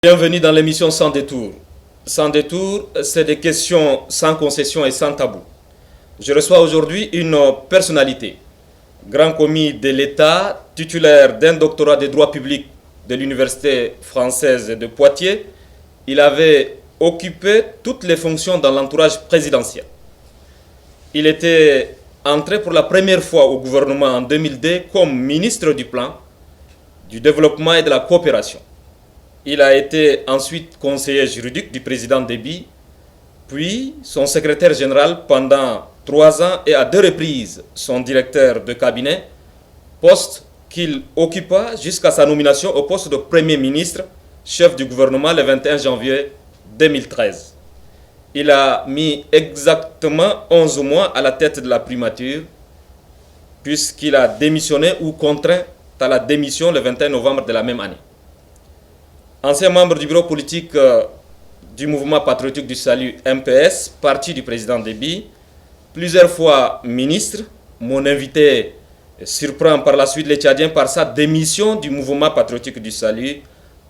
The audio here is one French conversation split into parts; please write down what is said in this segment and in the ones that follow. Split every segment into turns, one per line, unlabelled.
Bienvenue dans l'émission Sans détour. Sans détour, c'est des questions sans concession et sans tabou. Je reçois aujourd'hui une personnalité, grand commis de l'État, titulaire d'un doctorat de droit public de l'Université française de Poitiers. Il avait occupé toutes les fonctions dans l'entourage présidentiel. Il était entré pour la première fois au gouvernement en 2002 comme ministre du Plan, du Développement et de la Coopération. Il a été ensuite conseiller juridique du président Déby, puis son secrétaire général pendant 3 ans et à 2 reprises son directeur de cabinet, poste qu'il occupa jusqu'à sa nomination au poste de Premier ministre, chef du gouvernement le 21 janvier 2013. Il a mis exactement 11 mois à la tête de la primature, puisqu'il a démissionné ou contraint à la démission le 21 novembre de la même année. Ancien membre du bureau politique du mouvement patriotique du salut MPS, parti du président Déby, plusieurs fois ministre, mon invité surprend par la suite les Tchadiens par sa démission du mouvement patriotique du salut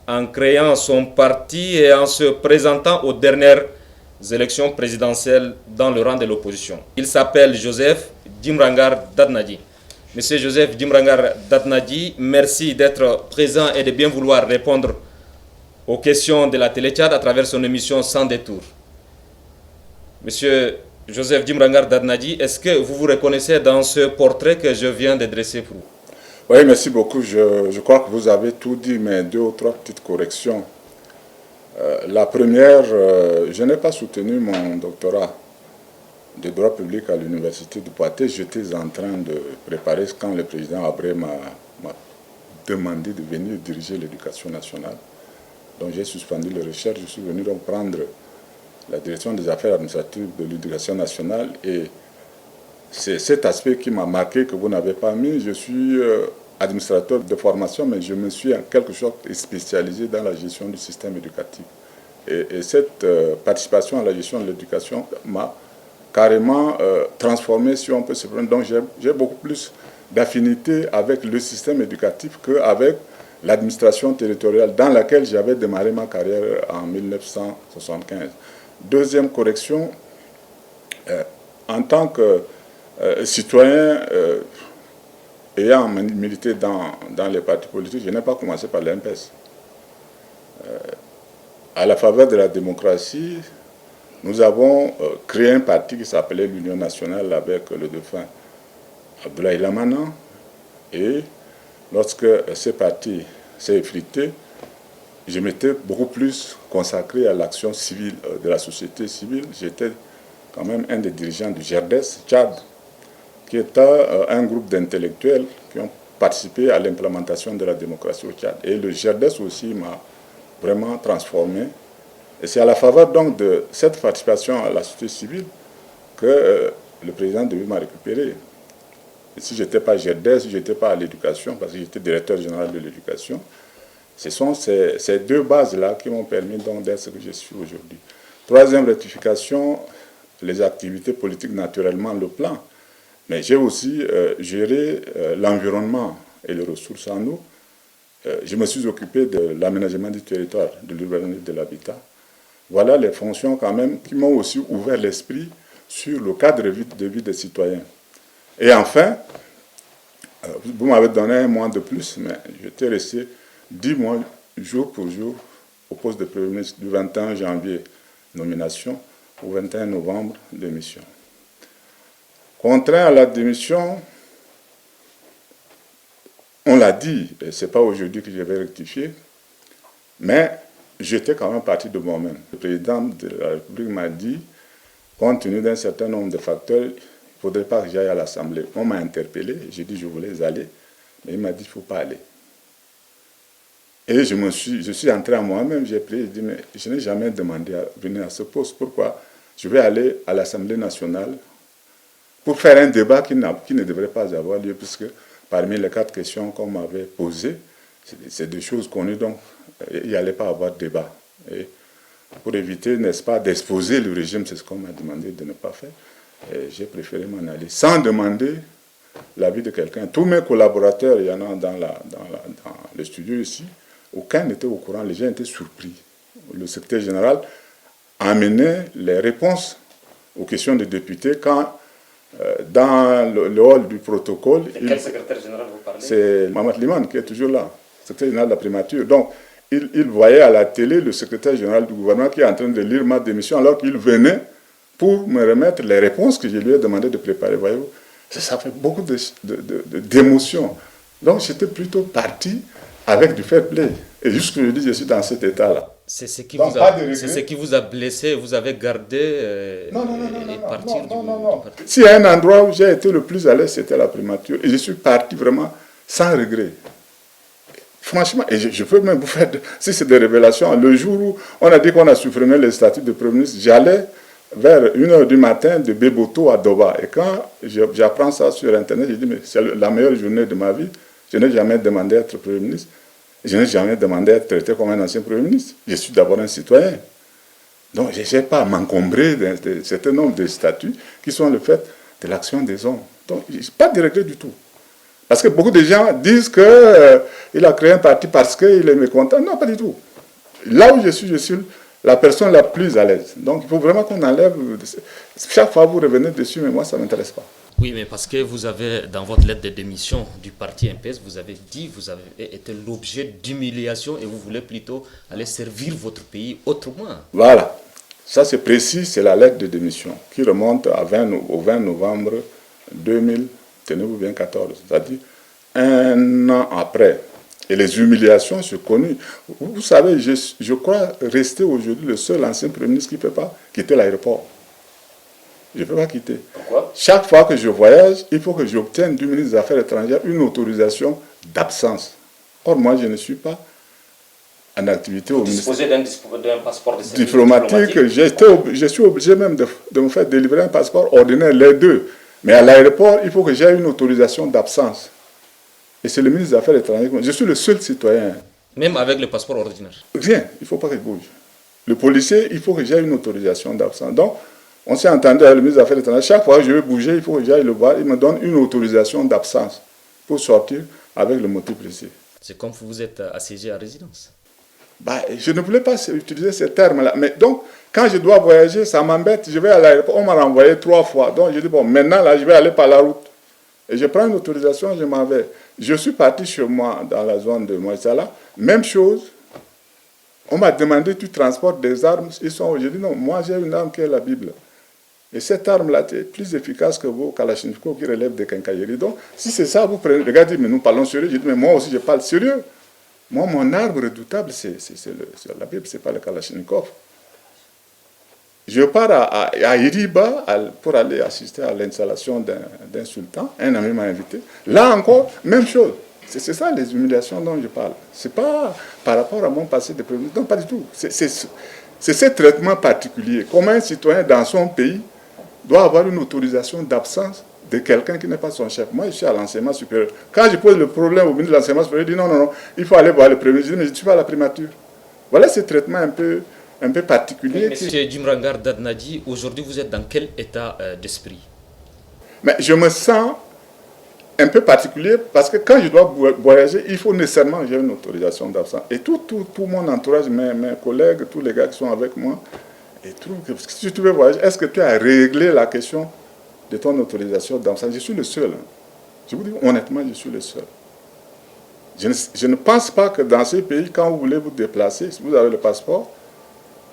en créant son parti et en se présentant aux dernières élections présidentielles dans le rang de l'opposition. Il s'appelle Joseph Dimrangar Dadnadji. Monsieur Joseph Dimrangar Dadnadji, merci d'être présent et de bien vouloir répondre aux questions de la Télé Tchad à travers son émission Sans détour. Monsieur Joseph Dimrangar Dadnadji, est-ce que vous vous reconnaissez dans ce portrait que je viens de dresser pour vous?
Oui, merci beaucoup. Je crois que vous avez tout dit, mais 2 ou 3 petites corrections. La première, je n'ai pas soutenu mon doctorat de droit public à l'université de Poitiers. J'étais en train de préparer quand le président Abré m'a demandé de venir diriger l'éducation nationale. Donc j'ai suspendu les recherches, je suis venu donc prendre la direction des affaires administratives de l'éducation nationale et c'est cet aspect qui m'a marqué que vous n'avez pas mis. Je suis administrateur de formation, mais je me suis en quelque sorte spécialisé dans la gestion du système éducatif. Et cette participation à la gestion de l'éducation m'a carrément transformé, si on peut se prendre. Donc j'ai beaucoup plus d'affinité avec le système éducatif qu'avec l'administration territoriale dans laquelle j'avais démarré ma carrière en 1975. Deuxième correction, en tant que citoyen ayant milité dans les partis politiques, je n'ai pas commencé par l'MPS. À la faveur de la démocratie, nous avons créé un parti qui s'appelait l'Union nationale avec le défunt Abdoulaye Lamana et lorsque ce parti s'est effrité, je m'étais beaucoup plus consacré à l'action civile de la société civile. J'étais quand même un des dirigeants du GERDES Tchad, qui était un groupe d'intellectuels qui ont participé à l'implémentation de la démocratie au Tchad. Et le GERDES aussi m'a vraiment transformé. Et c'est à la faveur donc de cette participation à la société civile que le président Déby m'a récupéré. Et si je n'étais pas GERDES, si je n'étais pas à l'éducation, parce que j'étais directeur général de l'éducation, ce sont ces 2 bases-là qui m'ont permis donc d'être ce que je suis aujourd'hui. Troisième rectification, les activités politiques, naturellement, le plan. Mais j'ai aussi géré l'environnement et les ressources en eau. Je me suis occupé de l'aménagement du territoire, de l'urbanisme et de l'habitat. Voilà les fonctions quand même qui m'ont aussi ouvert l'esprit sur le cadre de vie des citoyens. Et enfin, vous m'avez donné 1 mois de plus, mais j'étais resté 10 mois, jour pour jour, au poste de Premier ministre du 21 janvier, nomination, au 21 novembre, démission. Contraint à la démission, on l'a dit, et ce n'est pas aujourd'hui que je vais rectifier, mais j'étais quand même parti de moi-même. Le président de la République m'a dit, compte tenu d'un certain nombre de facteurs, il ne faudrait pas que j'aille à l'Assemblée. On m'a interpellé, j'ai dit que je voulais aller, mais il m'a dit qu'il ne faut pas aller. Et je suis entré à moi-même, j'ai prié, j'ai dit, mais je n'ai jamais demandé à venir à ce poste. Pourquoi je vais aller à l'Assemblée nationale pour faire un débat qui ne devrait pas avoir lieu, puisque parmi les 4 questions qu'on m'avait posées, c'est des choses connues, donc il n'y allait pas avoir de débat. Et pour éviter, n'est-ce pas, d'exposer le régime, c'est ce qu'on m'a demandé de ne pas faire. J'ai préféré m'en aller sans demander l'avis de quelqu'un. Tous mes collaborateurs, il y en a dans le studio ici, aucun n'était au courant, les gens étaient surpris. Le secrétaire général amenait les réponses aux questions des députés quand, dans le hall du protocole...
De quel secrétaire général vous parlez?
C'est Mohamed Liman qui est toujours là, secrétaire général de la primature. Donc, il voyait à la télé le secrétaire général du gouvernement qui est en train de lire ma démission alors qu'il venait pour me remettre les réponses que je lui ai demandé de préparer. Voyez-vous, ça fait beaucoup d'émotions. Donc, j'étais plutôt parti avec du fair play. Et jusque je dis, je suis dans cet état-là.
C'est ce qui,
ce
qui vous a blessé, vous avez gardé
non,
partir
non. S'il y a un endroit où j'ai été le plus à l'aise, c'était la primature. Et je suis parti vraiment sans regret. Franchement, et je peux même vous faire, si c'est des révélations, le jour où on a dit qu'on a supprimé les statuts de Premier ministre, j'allais vers 1h du matin de Beboto à Doba. Et quand j'apprends ça sur Internet, je dis, mais c'est la meilleure journée de ma vie. Je n'ai jamais demandé à être Premier ministre. Je n'ai jamais demandé à être traité comme un ancien Premier ministre. Je suis d'abord un citoyen. Donc, je n'ai pas à m'encombrer d'un certain nombre de statuts qui sont le fait de l'action des hommes. Donc, je n'ai pas de regret du tout. Parce que beaucoup de gens disent qu'il a créé un parti parce qu'il est mécontent. Non, pas du tout. Là où je suis la personne la plus à l'aise. Donc, il faut vraiment qu'on enlève... Chaque fois, vous revenez dessus, mais moi, ça ne m'intéresse pas.
Oui, mais parce que vous avez, dans votre lettre de démission du parti MPS, vous avez dit que vous avez été l'objet d'humiliation et vous voulez plutôt aller servir votre pays autrement.
Voilà. Ça, c'est précis, c'est la lettre de démission qui remonte au 20 novembre 2000. Tenez-vous bien 14, c'est-à-dire un an après. Et les humiliations sont connues. Vous savez, je crois rester aujourd'hui le seul ancien Premier ministre qui ne peut pas quitter l'aéroport. Je ne peux pas quitter.
Pourquoi?
Chaque fois que je voyage, il faut que j'obtienne du ministre des Affaires étrangères une autorisation d'absence. Or, moi, je ne suis pas en activité au ministère.
Vous disposez d'un passeport de service
diplomatique. Je suis obligé même de me faire délivrer un passeport ordinaire, les deux. Mais à l'aéroport, il faut que j'aie une autorisation d'absence. Et c'est le ministre des Affaires étrangères. Je suis le seul citoyen.
Même avec le passeport ordinaire?
Rien, il ne faut pas que je bouge. Le policier, il faut que j'aie une autorisation d'absence. Donc, on s'est entendu avec le ministre des Affaires étrangères. Chaque fois que je vais bouger, il faut que j'aille le voir. Il me donne une autorisation d'absence pour sortir avec le motif précis.
C'est comme si vous êtes assiégé à résidence.
Je ne voulais pas utiliser ces termes-là. Mais donc, quand je dois voyager, ça m'embête. Je vais à l'aéroport. On m'a renvoyé 3 fois. Donc, je dis, bon, maintenant, là, je vais aller par la route. Et je prends une autorisation, je m'en vais. Je suis parti chez moi, dans la zone de Moïsala. Même chose. On m'a demandé, tu transportes des armes. Je dis, non, moi, j'ai une arme qui est la Bible. Et cette arme-là est plus efficace que vos Kalachnikov qui relèvent des quincailleries. Donc, si c'est ça, vous prenez. Regardez, mais nous parlons sérieux. Je dis, mais moi aussi, je parle sérieux. Moi, mon arbre redoutable, c'est la Bible, ce n'est pas le Kalachnikov. Je pars à Iriba pour aller assister à l'installation d'un sultan. Un ami m'a invité. Là encore, même chose. C'est ça les humiliations dont je parle. Ce n'est pas par rapport à mon passé de Premier ministre. Non, pas du tout. C'est ce traitement particulier. Comment un citoyen dans son pays doit avoir une autorisation d'absence de quelqu'un qui n'est pas son chef. Moi, je suis à l'enseignement supérieur. Quand je pose le problème au ministre de l'enseignement supérieur, il dit non, il faut aller voir le Premier ministre. Je dis, mais je ne suis pas à la primature. Voilà ce traitement un peu particulier.
Monsieur Djimrangar Dadnadji, aujourd'hui, vous êtes dans quel état d'esprit?
Mais je me sens un peu particulier parce que quand je dois voyager, il faut nécessairement que j'ai une autorisation d'absence. Et tout mon entourage, mes collègues, tous les gars qui sont avec moi, et trouvent que si tu veux voyager, est-ce que tu as réglé la question de ton autorisation d'absence? Je suis le seul. Je vous dis honnêtement, je suis le seul. Je ne pense pas que dans ce pays, quand vous voulez vous déplacer, si vous avez le passeport,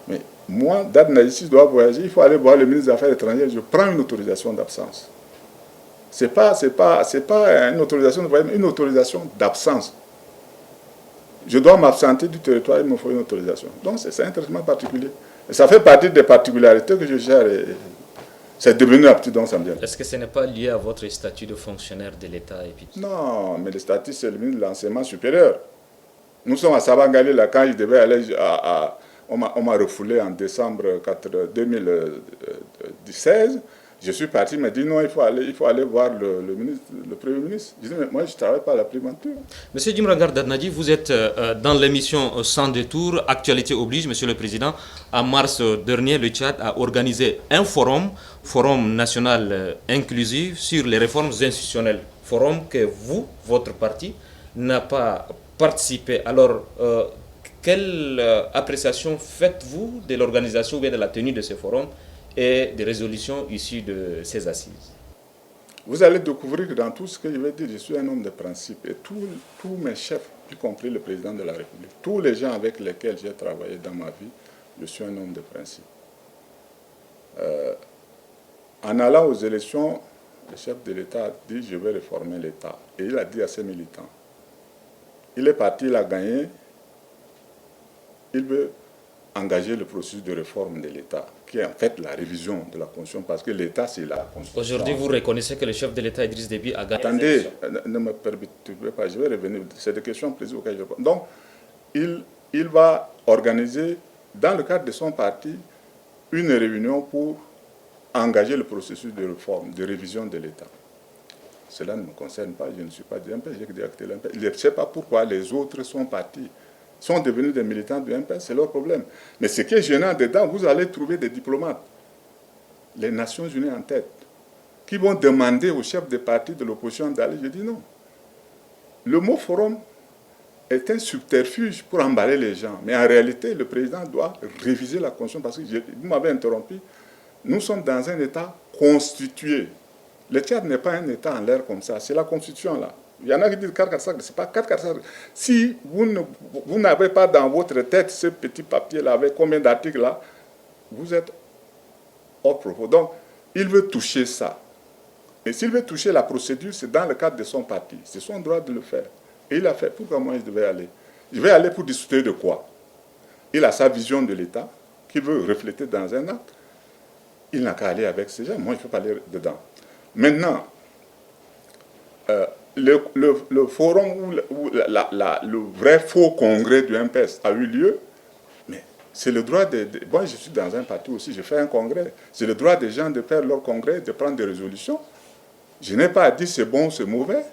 mais moi, Dadnadji, si je dois voyager, il faut aller voir le ministre des Affaires étrangères, je prends une autorisation d'absence. Ce n'est pas une autorisation de voyage, mais une autorisation d'absence. Je dois m'absenter du territoire, il me faut une autorisation. Donc c'est un traitement particulier. Et ça fait partie des particularités que je gère. C'est devenu apte, donc ça me vient.
Est-ce que ce n'est pas lié à votre statut de fonctionnaire de l'État?
Non, mais le statut, c'est le ministre de l'enseignement supérieur. Nous sommes à Sabangali, là, quand je devais aller on m'a refoulé en décembre 2016. Je suis parti, il m'a dit non, il faut aller voir le Premier ministre. Je dis, mais moi, je ne travaille pas à la primature.
Monsieur Djimrangar Dadnadji, vous êtes dans l'émission Sans détour, Actualité oblige, Monsieur le Président. En mars dernier, le Tchad a organisé un forum national inclusif sur les réformes institutionnelles. Forum que vous, votre parti, n'a pas participer. Alors, quelle appréciation faites-vous de l'organisation ou bien de la tenue de ce forum et des résolutions issues de ces assises?
Vous allez découvrir que dans tout ce que je vais dire, je suis un homme de principe. Et tous mes chefs, y compris le président de la République, tous les gens avec lesquels j'ai travaillé dans ma vie, je suis un homme de principe. En allant aux élections, le chef de l'État a dit « je vais réformer l'État ». Et il a dit à ses militants. Il est parti, il a gagné, il veut engager le processus de réforme de l'État, qui est en fait la révision de la Constitution, parce que l'État, c'est la Constitution.
Aujourd'hui, vous reconnaissez que le chef de l'État, Idriss Déby, a gagné.
Attendez, ne me permettez pas, je vais revenir, c'est des questions précises auxquelles je réponds. Donc, il va organiser, dans le cadre de son parti, une réunion pour engager le processus de réforme, de révision de l'État. Cela ne me concerne pas, je ne suis pas du MPS, j'ai directé l'MPS. Je ne sais pas pourquoi les autres sont partis, sont devenus des militants du MPS, c'est leur problème. Mais ce qui est gênant dedans, vous allez trouver des diplomates, les Nations Unies en tête, qui vont demander aux chefs de partis de l'opposition d'aller. Je dis non. Le mot forum est un subterfuge pour emballer les gens. Mais en réalité, le président doit réviser la Constitution, parce que vous m'avez interrompu. Nous sommes dans un État constitué. Le Tchad n'est pas un État en l'air comme ça, c'est la Constitution là. Il y en a qui disent 445, c'est pas 445. Si vous n'avez pas dans votre tête ce petit papier là, avec combien d'articles là, vous êtes hors propos. Donc, il veut toucher ça. Et s'il veut toucher la procédure, c'est dans le cadre de son parti. C'est son droit de le faire. Et il a fait. Pourquoi moi je devais aller? Je vais aller pour discuter de quoi? Il a sa vision de l'État qu'il veut refléter dans un acte. Il n'a qu'à aller avec ces gens. Moi, je ne peux pas aller dedans. Maintenant, le forum où le vrai faux congrès du MPS a eu lieu, mais c'est le droit moi, je suis dans un parti aussi, je fais un congrès. C'est le droit des gens de faire leur congrès, de prendre des résolutions. Je n'ai pas à dire c'est bon ou c'est mauvais.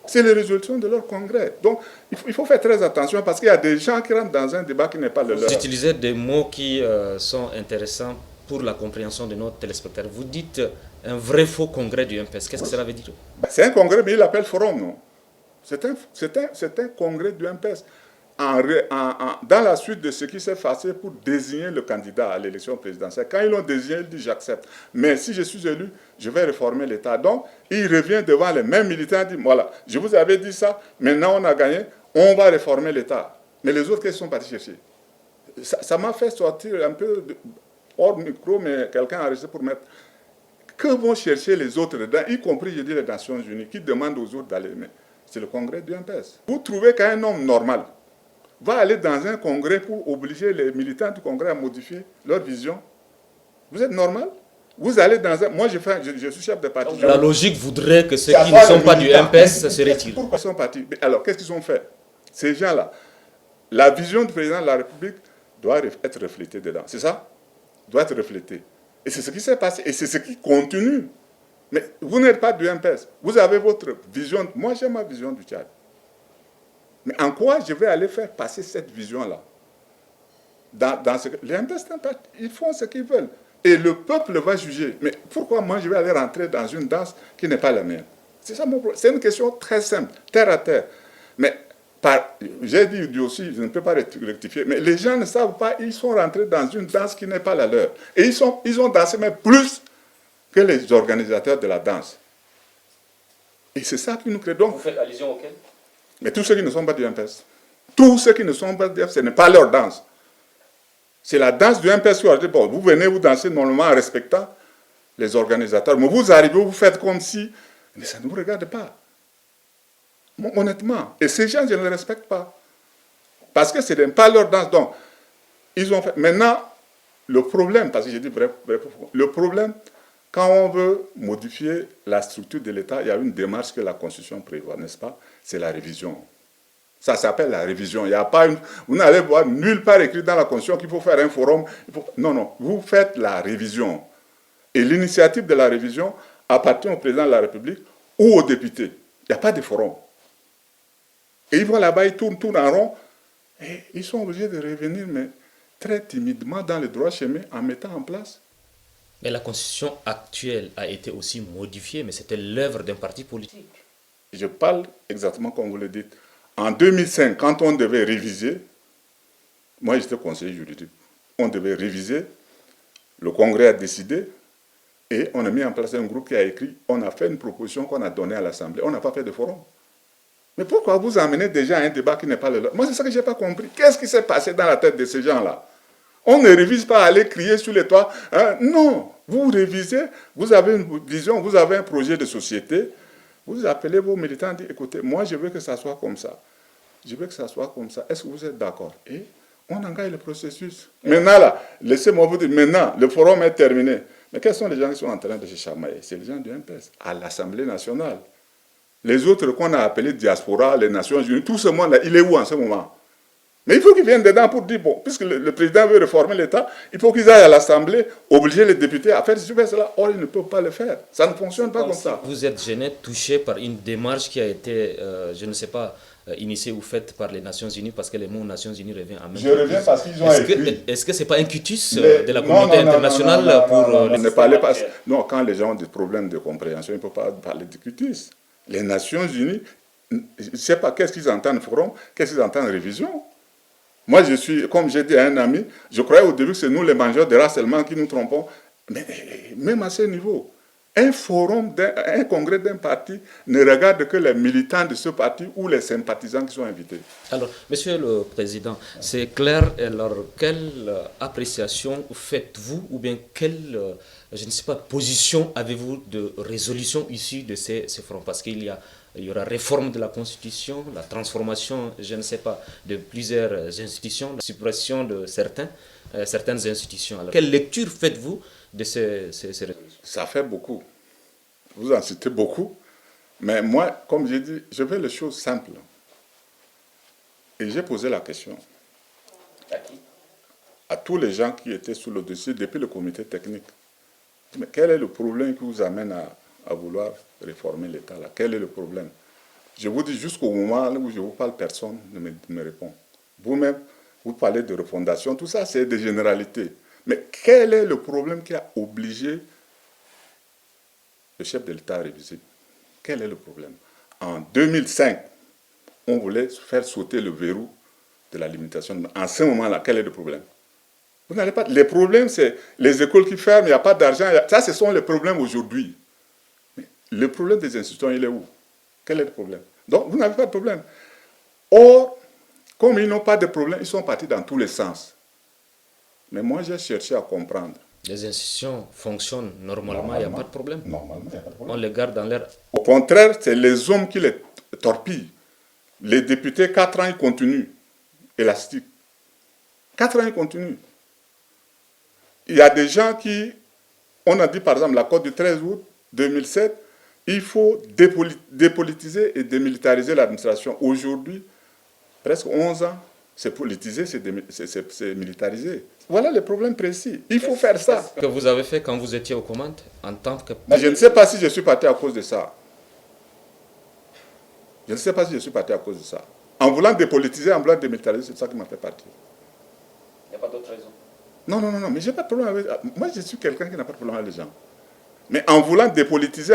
C'est les résolutions de leur congrès. Donc, il faut faire très attention parce qu'il y a des gens qui rentrent dans un débat qui n'est pas le leur.
Vous utilisez des mots qui sont intéressants pour la compréhension de nos téléspectateurs. Vous dites un vrai faux congrès du MPS. Qu'est-ce que cela veut dire?
C'est un congrès, mais il l'appelle forum, non? C'est un congrès du MPS. Dans la suite de ce qui s'est passé pour désigner le candidat à l'élection présidentielle. Quand ils l'ont désigné, il dit j'accepte. Mais si je suis élu, je vais réformer l'État. Donc, il revient devant les mêmes militants et dit voilà, je vous avais dit ça, maintenant on a gagné, on va réformer l'État. Mais les autres, qu'est-ce qu'ils sont partis chercher? Ça m'a fait sortir un peu hors micro, mais quelqu'un a resté pour mettre. Que vont chercher les autres dedans, y compris, je dis, les Nations Unies, qui demandent aux autres d'aller. Mais c'est le congrès du MPS. Vous trouvez qu'un homme normal va aller dans un congrès pour obliger les militants du congrès à modifier leur vision? Vous êtes normal? Vous allez dans un... Moi, je suis chef de parti.
La logique voudrait que ceux qui ne sont pas du MPS se retirent.
Pourquoi ils sont partis? Alors, qu'est-ce qu'ils ont fait? Ces gens-là, la vision du président de la République doit être reflétée dedans. C'est ça? Doit être reflétée. Et c'est ce qui s'est passé. Et c'est ce qui continue. Mais vous n'êtes pas du MPS. Vous avez votre vision. Moi, j'ai ma vision du Tchad. Mais en quoi je vais aller faire passer cette vision-là? Les MPS, ils font ce qu'ils veulent. Et le peuple va juger. Mais pourquoi moi, je vais aller rentrer dans une danse qui n'est pas la mienne? C'est ça mon problème. C'est une question très simple, terre à terre. Mais j'ai dit aussi, je ne peux pas rectifier, mais les gens ne savent pas, ils sont rentrés dans une danse qui n'est pas la leur. Et ils ont dansé même plus que les organisateurs de la danse. Et c'est ça qui nous crée. Donc,
vous faites allusion auquel?
Mais tous ceux qui ne sont pas du MPS, tous ceux qui ne sont pas du MPS, ce n'est pas leur danse. C'est la danse du MPS qui a dit, bon, vous venez, vous dansez normalement en respectant les organisateurs. Mais vous arrivez, vous faites comme si, mais ça ne vous regarde pas. Honnêtement. Et ces gens, je ne les respecte pas. Parce que ce n'est pas leur danse. Donc, ils ont fait. Maintenant, le problème, parce que j'ai dit bref, le problème, quand on veut modifier la structure de l'État, il y a une démarche que la Constitution prévoit, n'est-ce pas? C'est la révision. Ça s'appelle la révision. Il n'y a pas vous n'allez voir nulle part écrit dans la Constitution qu'il faut faire un forum. Non, non. Vous faites la révision. Et l'initiative de la révision appartient au président de la République ou aux députés. Il n'y a pas de forum. Et ils vont là-bas, ils tournent en rond, et ils sont obligés de revenir, mais très timidement dans le droit chemin, en mettant en place.
Mais la constitution actuelle a été aussi modifiée, mais c'était l'œuvre d'un parti politique.
Je parle exactement comme vous le dites. En 2005, quand on devait réviser, moi j'étais conseiller juridique, on devait réviser, le Congrès a décidé, et on a mis en place un groupe qui a écrit, on a fait une proposition qu'on a donnée à l'Assemblée, on n'a pas fait de forum. Mais pourquoi vous amenez déjà à un débat qui n'est pas le leur? Moi c'est ça que je n'ai pas compris. Qu'est-ce qui s'est passé dans la tête de ces gens-là? On ne révise pas à aller crier sur les toits. Hein? Non, vous révisez, vous avez une vision, vous avez un projet de société, vous appelez vos militants et dites, écoutez, moi je veux que ça soit comme ça. Je veux que ça soit comme ça. Est-ce que vous êtes d'accord? Et on engage le processus. Maintenant, là, laissez-moi vous dire, maintenant, le forum est terminé. Mais quels sont les gens qui sont en train de se chamailler? C'est les gens du MPS, à l'Assemblée nationale. Les autres qu'on a appelés diaspora, les Nations Unies, tout ce monde-là, il est où en ce moment? Mais il faut qu'ils viennent dedans pour dire, bon, puisque le président veut réformer l'État, il faut qu'ils aillent à l'Assemblée, obliger les députés à faire cela. Or, ils ne peuvent pas le faire. Ça ne fonctionne pas comme ça.
Vous êtes gêné, touché par une démarche qui a été, je ne sais pas, initiée ou faite par les Nations Unies, parce que le mot Nations Unies revient à même.
Je reviens parce qu'ils ont écrit.
Est-ce que ce n'est pas un cutus de la communauté internationale pour...
Ne parlez pas. Non, quand les gens ont des problèmes de compréhension, ils ne peuvent pas parler de cutus. Les Nations Unies, je ne sais pas qu'est-ce qu'ils entendent forum, qu'est-ce qu'ils entendent révision. Moi, je suis, comme j'ai dit à un ami, je croyais au début que c'est nous les mangeurs de rats seulement qui nous trompons. Mais même à ce niveau, un forum, un congrès d'un parti ne regarde que les militants de ce parti ou les sympathisants qui sont invités.
Alors, Monsieur le Président, c'est clair. Alors, quelle appréciation faites-vous ou bien quelle, je ne sais pas, position avez-vous de résolution issue de ces forums? Parce qu'il y aura réforme de la Constitution, la transformation, je ne sais pas, de plusieurs institutions, la suppression de certaines institutions. Alors, quelle lecture faites-vous de ces résolutions?
Ça fait beaucoup. Vous en citez beaucoup. Mais moi, comme j'ai dit, je veux les choses simples. Et j'ai posé la question
À qui?
À tous les gens qui étaient sous le dossier depuis le comité technique. Mais quel est le problème qui vous amène à vouloir réformer l'État là? Quel est le problème? Je vous dis, jusqu'au moment où je vous parle, personne ne me répond. Vous-même, vous parlez de refondation, tout ça, c'est des généralités. Mais quel est le problème qui a obligé le chef de l'État à réviser? Quel est le problème? En 2005, on voulait faire sauter le verrou de la limitation. En ce moment-là, quel est le problème? Vous n'allez pas. Les problèmes, c'est les écoles qui ferment, il n'y a pas d'argent. Ça, ce sont les problèmes aujourd'hui. Le problème des institutions, il est où? Quel est le problème? Donc, vous n'avez pas de problème. Or, comme ils n'ont pas de problème, ils sont partis dans tous les sens. Mais moi, j'ai cherché à comprendre.
Les institutions fonctionnent normalement, il n'y a pas de problème.
Normalement, il n'y a pas de problème.
On les garde dans l'air.
Au contraire, c'est les hommes qui les torpillent. Les députés, 4 ans, ils continuent. Élastique. 4 ans, ils continuent. Il y a des gens qui, on a dit par exemple, l'accord du 13 août 2007, il faut dépolitiser et démilitariser l'administration. Aujourd'hui, presque 11 ans, c'est politisé, c'est militarisé. Voilà les problèmes précis. Il faut faire ça.
Qu'est-ce que vous avez fait quand vous étiez aux commandes en tant que...
Mais je ne sais pas si je suis parti à cause de ça. Je ne sais pas si je suis parti à cause de ça. En voulant dépolitiser, en voulant démilitariser, c'est ça qui m'a fait partir.
Il n'y a pas d'autre raison.
Non, mais je n'ai pas de problème avec... Moi, je suis quelqu'un qui n'a pas de problème avec les gens. Mais en voulant dépolitiser,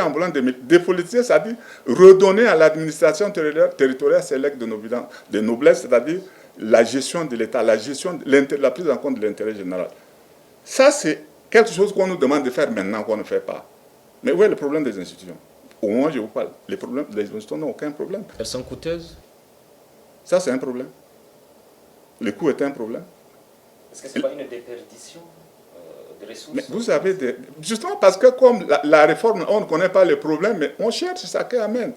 dépolitiser, c'est-à-dire redonner à l'administration territoriale ses legs de noblesse, c'est-à-dire la gestion de l'État, la prise en compte de l'intérêt général. Ça, c'est quelque chose qu'on nous demande de faire maintenant qu'on ne fait pas. Mais où est le problème des institutions? Au moment où je vous parle, les institutions n'ont aucun problème.
Elles sont coûteuses?
Ça, c'est un problème. Le coût est un problème.
Est-ce que ce n'est pas une déperdition de ressources?
Mais vous avez justement parce que comme la réforme, on ne connaît pas les problèmes, mais on cherche ça qui amène.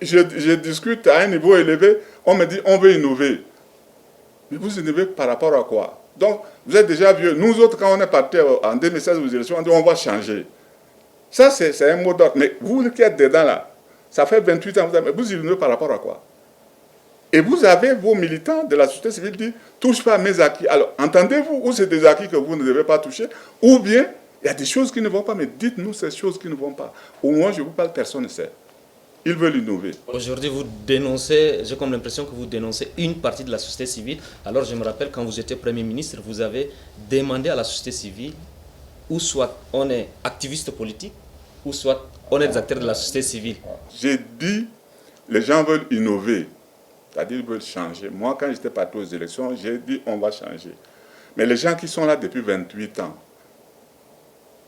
Je discute à un niveau élevé, on me dit on veut innover. Mais vous innovez par rapport à quoi? Donc, vous êtes déjà vieux. Nous autres, quand on est parti en 2016 aux élections, on dit on va changer. Ça, c'est un mot d'ordre. Mais vous qui êtes dedans là, ça fait 28 ans, vous innovez par rapport à quoi? Et vous avez vos militants de la société civile qui disent « touche pas à mes acquis ». Alors, entendez-vous, ou c'est des acquis que vous ne devez pas toucher, ou bien, il y a des choses qui ne vont pas, mais dites-nous ces choses qui ne vont pas. Au moins, je vous parle, personne ne sait. Ils veulent innover.
Aujourd'hui, vous dénoncez, j'ai comme l'impression que vous dénoncez une partie de la société civile. Alors, je me rappelle, quand vous étiez Premier ministre, vous avez demandé à la société civile, ou soit on est activiste politique, ou soit on est des acteurs de la société civile.
J'ai dit, les gens veulent innover. C'est-à-dire qu'ils veulent changer. Moi, quand j'étais parti aux élections, j'ai dit on va changer. Mais les gens qui sont là depuis 28 ans,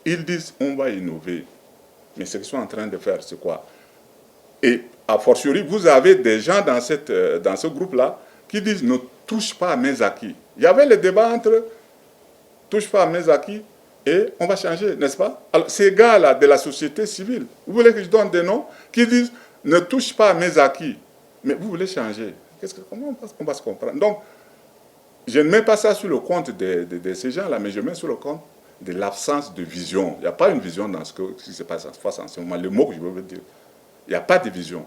ils disent on va innover. Mais ce qu'ils sont en train de faire, c'est quoi? Et a fortiori, vous avez des gens dans ce groupe-là qui disent ne touche pas à mes acquis. Il y avait le débat entre touche pas à mes acquis et on va changer, n'est-ce pas? Alors, ces gars-là de la société civile, vous voulez que je donne des noms qui disent ne touche pas à mes acquis, mais vous voulez changer. Comment on va se comprendre? Donc, je ne mets pas ça sur le compte de ces gens-là, mais je mets sur le compte de l'absence de vision. Il n'y a pas une vision dans ce qui se passe en ce moment. Le mot que je veux vous dire, il n'y a pas de vision.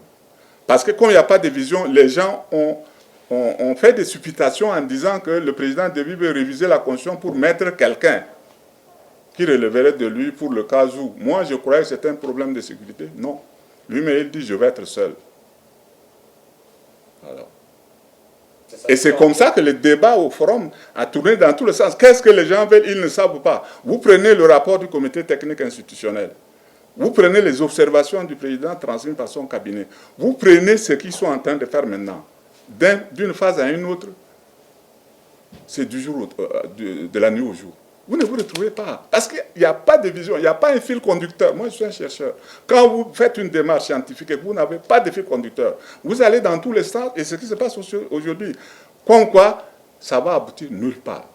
Parce que comme il n'y a pas de vision, les gens ont fait des supputations en disant que le président devait réviser la Constitution pour mettre quelqu'un qui relèverait de lui pour le cas où. Moi, je croyais que c'était un problème de sécurité. Non. Lui-même, il dit, je vais être seul. Alors. Et c'est comme ça que le débat au forum a tourné dans tous les sens. Qu'est-ce que les gens veulent? Ils ne savent pas. Vous prenez le rapport du comité technique institutionnel. Vous prenez les observations du président transmises par son cabinet. Vous prenez ce qu'ils sont en train de faire maintenant. D'une phase à une autre, c'est du jour de la nuit au jour. Vous ne vous retrouvez pas. Parce qu'il n'y a pas de vision, il n'y a pas un fil conducteur. Moi, je suis un chercheur. Quand vous faites une démarche scientifique et que vous n'avez pas de fil conducteur, vous allez dans tous les sens et ce qui se passe aujourd'hui, comme quoi, ça va aboutir nulle part.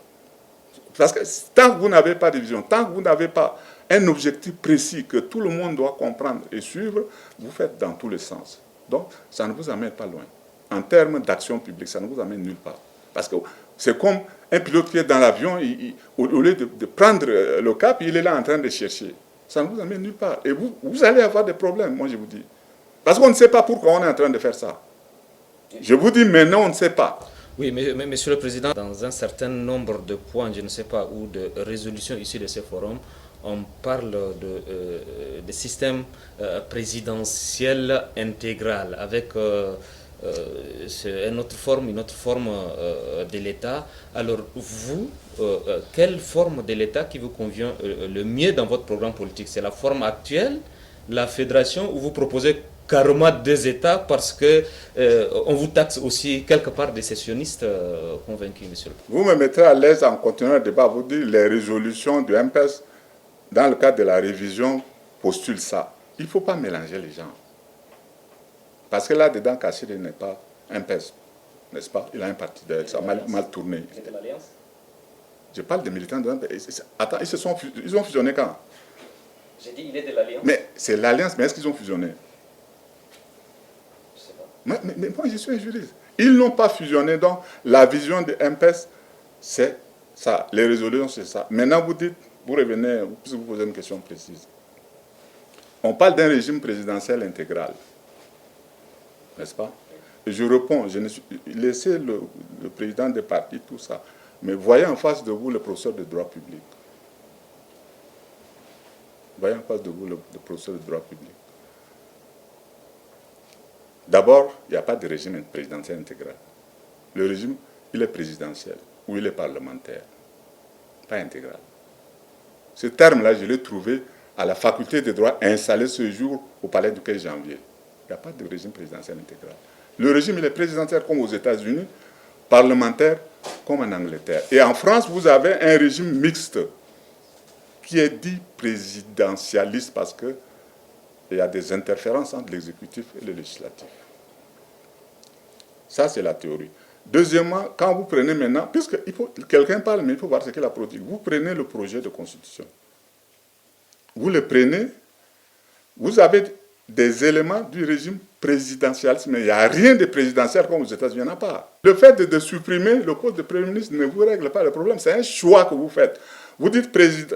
Parce que tant que vous n'avez pas de vision, tant que vous n'avez pas un objectif précis que tout le monde doit comprendre et suivre, vous faites dans tous les sens. Donc, ça ne vous amène pas loin. En termes d'action publique, ça ne vous amène nulle part. Parce que c'est comme un pilote qui est dans l'avion, au lieu de prendre le cap, il est là en train de chercher. Ça ne vous amène nulle part. Et vous allez avoir des problèmes, moi je vous dis. Parce qu'on ne sait pas pourquoi on est en train de faire ça. Je vous dis maintenant, on ne sait pas.
Oui, mais Monsieur le Président, dans un certain nombre de points, je ne sais pas, ou de résolutions issues de ces forums, on parle de système présidentiel intégral avec une autre forme de l'État. Alors vous, quelle forme de l'État qui vous convient le mieux dans votre programme politique? C'est la forme actuelle, la fédération, ou vous proposez carrément deux États parce que on vous taxe aussi quelque part des sécessionnistes convaincus, monsieur le Président?
Vous me mettrez à l'aise en continuant le débat, vous dire les résolutions du MPES, dans le cadre de la révision, postulent ça. Il ne faut pas mélanger les gens. Parce que là-dedans, Kassiri n'est pas un PES, n'est-ce pas? Il a un parti de ça a mal tourné.
C'est de l'Alliance?
Je parle des militants de l'Alliance. Attends, ils ont fusionné quand?
J'ai dit il est de l'Alliance.
Mais c'est l'Alliance, mais est-ce qu'ils ont fusionné?
Je sais pas.
Mais moi, je suis un juriste. Ils n'ont pas fusionné, donc la vision de MPES, c'est ça. Les résolutions, c'est ça. Maintenant, vous dites, vous revenez, vous posez une question précise. On parle d'un régime présidentiel intégral. N'est-ce pas? Et je réponds, laissez le président des partis, tout ça. Mais voyez en face de vous le professeur de droit public. Voyez en face de vous le professeur de droit public. D'abord, il n'y a pas de régime présidentiel intégral. Le régime, il est présidentiel ou il est parlementaire, pas intégral. Ce terme-là, je l'ai trouvé à la faculté de droit installée ce jour au palais du 15 janvier. Il n'y a pas de régime présidentiel intégral. Le régime, il est présidentiel comme aux États-Unis, parlementaire comme en Angleterre. Et en France, vous avez un régime mixte qui est dit présidentialiste parce qu'il y a des interférences entre l'exécutif et le législatif. Ça, c'est la théorie. Deuxièmement, quand vous prenez maintenant, puisque quelqu'un parle, mais il faut voir ce qu'est la politique. Vous prenez le projet de constitution. Vous le prenez, vous avez des éléments du régime présidentialiste, mais il n'y a rien de présidentiel comme aux États-Unis, il n'y en a pas. Le fait de supprimer le poste de Premier ministre ne vous règle pas le problème, c'est un choix que vous faites. Vous dites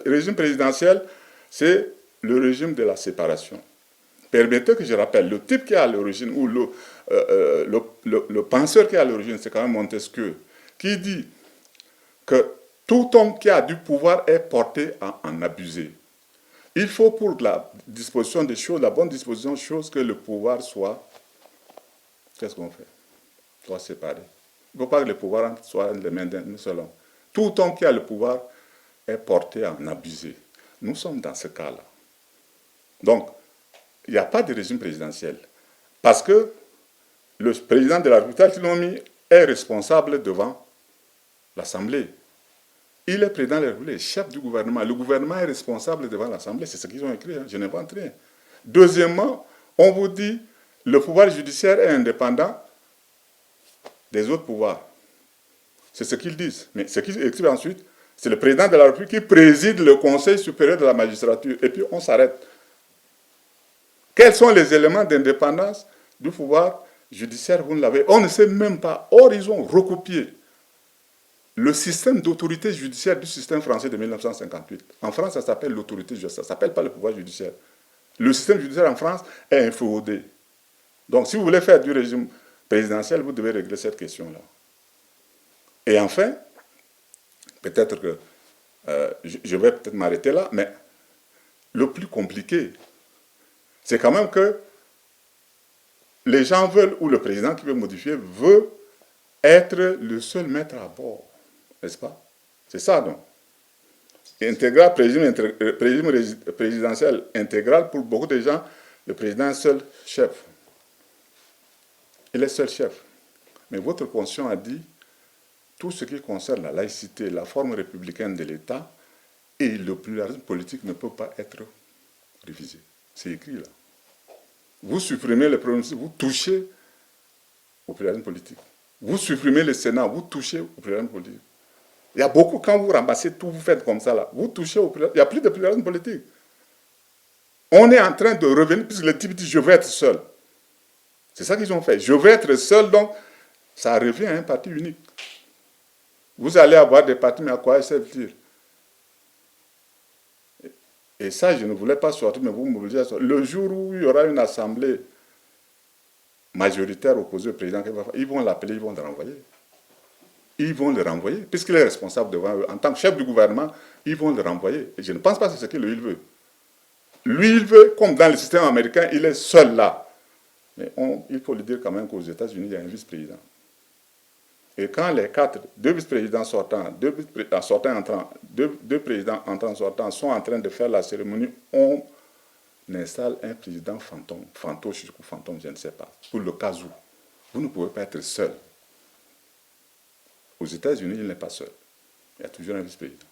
régime présidentiel, c'est le régime de la séparation. Permettez que je rappelle, le type qui est à l'origine, ou le penseur qui est à l'origine, c'est quand même Montesquieu, qui dit que tout homme qui a du pouvoir est porté à en abuser. Il faut pour la disposition des choses, la bonne disposition des choses, que le pouvoir soit, qu'est-ce qu'on fait? Soit séparé. Il ne faut pas que le pouvoir soit les mains d'un seul homme. Tout homme qui a le pouvoir est porté à en abuser. Nous sommes dans ce cas-là. Donc, il n'y a pas de régime présidentiel. Parce que le président de la République, qu'ils l'ont mis, est responsable devant l'Assemblée. Il est président de la République, chef du gouvernement. Le gouvernement est responsable devant l'Assemblée. C'est ce qu'ils ont écrit, hein. Je n'invente rien. Deuxièmement, on vous dit le pouvoir judiciaire est indépendant des autres pouvoirs. C'est ce qu'ils disent. Mais ce qu'ils écrivent ensuite, c'est le président de la République qui préside le Conseil supérieur de la magistrature. Et puis on s'arrête. Quels sont les éléments d'indépendance du pouvoir judiciaire? Vous ne l'avez. On ne sait même pas. Or, ils ont recopié le système d'autorité judiciaire du système français de 1958. En France, ça s'appelle l'autorité judiciaire. Ça ne s'appelle pas le pouvoir judiciaire. Le système judiciaire en France est inféodé. Donc, si vous voulez faire du régime présidentiel, vous devez régler cette question-là. Et enfin, peut-être que je vais peut-être m'arrêter là, mais le plus compliqué, c'est quand même que les gens veulent, ou le président qui veut modifier, veut être le seul maître à bord. N'est-ce pas? C'est ça, donc. Intégral, régime présidentiel intégral, pour beaucoup de gens, le président est seul chef. Il est seul chef. Mais votre constitution a dit tout ce qui concerne la laïcité, la forme républicaine de l'État et le pluralisme politique ne peut pas être révisé. C'est écrit là. Vous supprimez le Premier ministre, vous touchez au pluralisme politique. Vous supprimez le Sénat, vous touchez au pluralisme politique. Il y a beaucoup, quand vous ramassez tout, vous faites comme ça là, vous touchez au pluralisme. Il n'y a plus de pluralisme politique. On est en train de revenir, puisque le type dit je veux être seul. C'est ça qu'ils ont fait. Je veux être seul, donc ça revient à un parti unique. Vous allez avoir des partis, mais à quoi ils servent-ils? Et ça, je ne voulais pas sortir, mais vous m'obligez à sortir. Le jour où il y aura une assemblée majoritaire opposée au président, ils vont l'appeler, ils vont le renvoyer. Ils vont le renvoyer, puisqu'il est responsable devant eux. En tant que chef du gouvernement, ils vont le renvoyer. Et je ne pense pas que c'est ce qu'il veut. Lui, il veut, comme dans le système américain, il est seul là. Mais il faut lui dire quand même qu'aux États-Unis, il y a un vice-président. Et quand les deux vice-présidents sortants, deux présidents entrants sortants sont en train de faire la cérémonie, on installe un président fantoche ou fantôme, je ne sais pas, pour le cas où. Vous ne pouvez pas être seul. Aux États-Unis, il n'est pas seul. Il y a toujours un vice-président.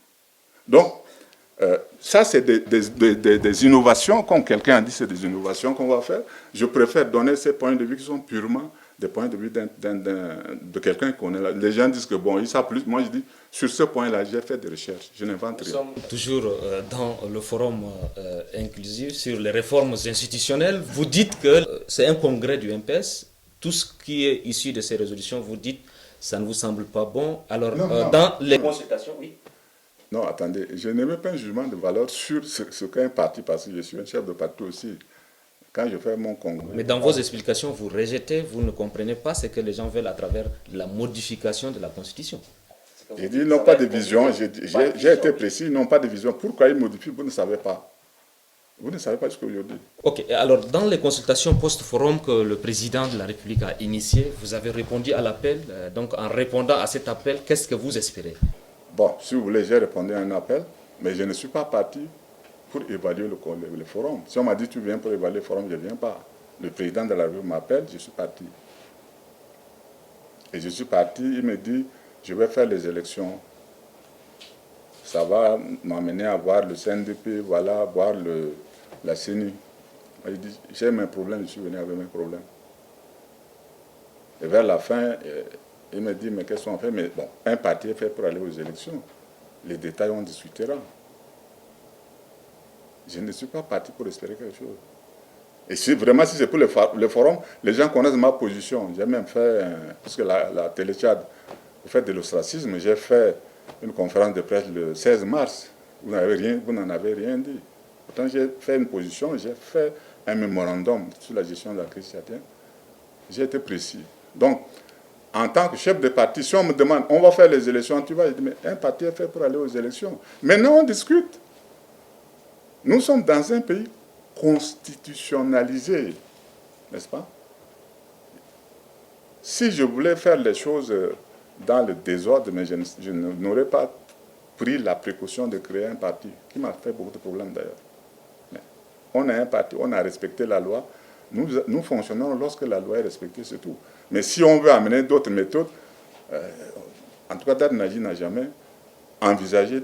Donc, ça, c'est des innovations, comme quelqu'un a dit, c'est des innovations qu'on va faire. Je préfère donner ces points de vue qui sont purement des points de vue de quelqu'un qui connaît. Les gens disent que bon, il sait plus. Moi, je dis, sur ce point-là, j'ai fait des recherches. Je n'invente rien.
Nous sommes toujours dans le forum inclusif sur les réformes institutionnelles. Vous dites que c'est un congrès du MPS. Tout ce qui est issu de ces résolutions, vous dites, ça ne vous semble pas bon. Alors, non. Dans les consultations, oui.
Non, attendez, je n'aimais pas un jugement de valeur sur ce qu'est un parti, parce que je suis un chef de parti aussi. Quand je fais mon congrès...
Mais dans vos explications, vous rejetez, vous ne comprenez pas ce que les gens veulent à travers la modification de la Constitution.
J'ai dit, ils n'ont pas de vision, j'ai été précis, ils n'ont pas de vision. Pourquoi ils modifient, vous ne savez pas. Vous ne savez pas ce que je dis.
Ok, alors dans les consultations post-forum que le président de la République a initiées, vous avez répondu à l'appel. Donc en répondant à cet appel, qu'est-ce que vous espérez?
Bon, si vous voulez, j'ai répondu à un appel, mais je ne suis pas parti pour évaluer le forum. Si on m'a dit tu viens pour évaluer le forum, je ne viens pas. Le président de la République m'appelle, je suis parti. Et je suis parti, il me dit, je vais faire les élections. Ça va m'amener à voir le CNDP, voilà, voir la CENI. Il dit, j'ai mes problèmes, je suis venu avec mes problèmes. Et vers la fin, il me dit, mais qu'est-ce qu'on fait? Mais bon, un parti est fait pour aller aux élections. Les détails, on discutera. Je ne suis pas parti pour espérer quelque chose. Et si c'est pour le forum, les gens connaissent ma position. J'ai même fait, puisque la Télé-Tchad, vous faites de l'ostracisme, j'ai fait une conférence de presse le 16 mars. Vous n'en avez rien dit. Pourtant, j'ai fait une position, j'ai fait un mémorandum sur la gestion de la crise tchadienne. J'ai été précis. Donc, en tant que chef de parti, si on me demande, on va faire les élections, tu vas, je dis, mais un parti est fait pour aller aux élections. Maintenant, on discute. Nous sommes dans un pays constitutionnalisé, n'est-ce pas? Si je voulais faire les choses dans le désordre, mais je n'aurais pas pris la précaution de créer un parti, qui m'a fait beaucoup de problèmes d'ailleurs. On a un parti, on a respecté la loi, nous fonctionnons lorsque la loi est respectée, c'est tout. Mais si on veut amener d'autres méthodes, en tout cas, Dadnaji n'a jamais envisagé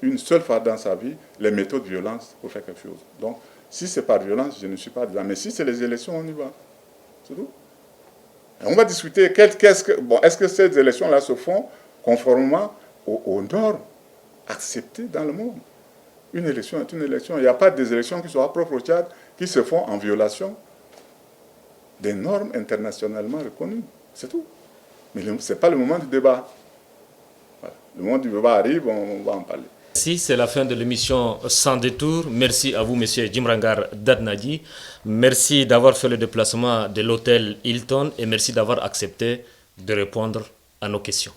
une seule fois dans sa vie les méthodes de violence pour faire quelque chose. Donc, si c'est par violence, je ne suis pas dedans. Mais si c'est les élections, on y va. C'est tout. Et on va discuter, est-ce que ces élections-là se font conformément aux normes acceptées dans le monde. Une élection est une élection. Il n'y a pas des élections qui soient propres au Tchad qui se font en violation des normes internationalement reconnues. C'est tout. Mais ce n'est pas le moment du débat. Voilà. Le moment du débat arrive, on va en parler.
Merci, c'est la fin de l'émission Sans détour. Merci à vous, monsieur Djimrangar Dadnaji. Merci d'avoir fait le déplacement de l'hôtel Hilton et merci d'avoir accepté de répondre à nos questions.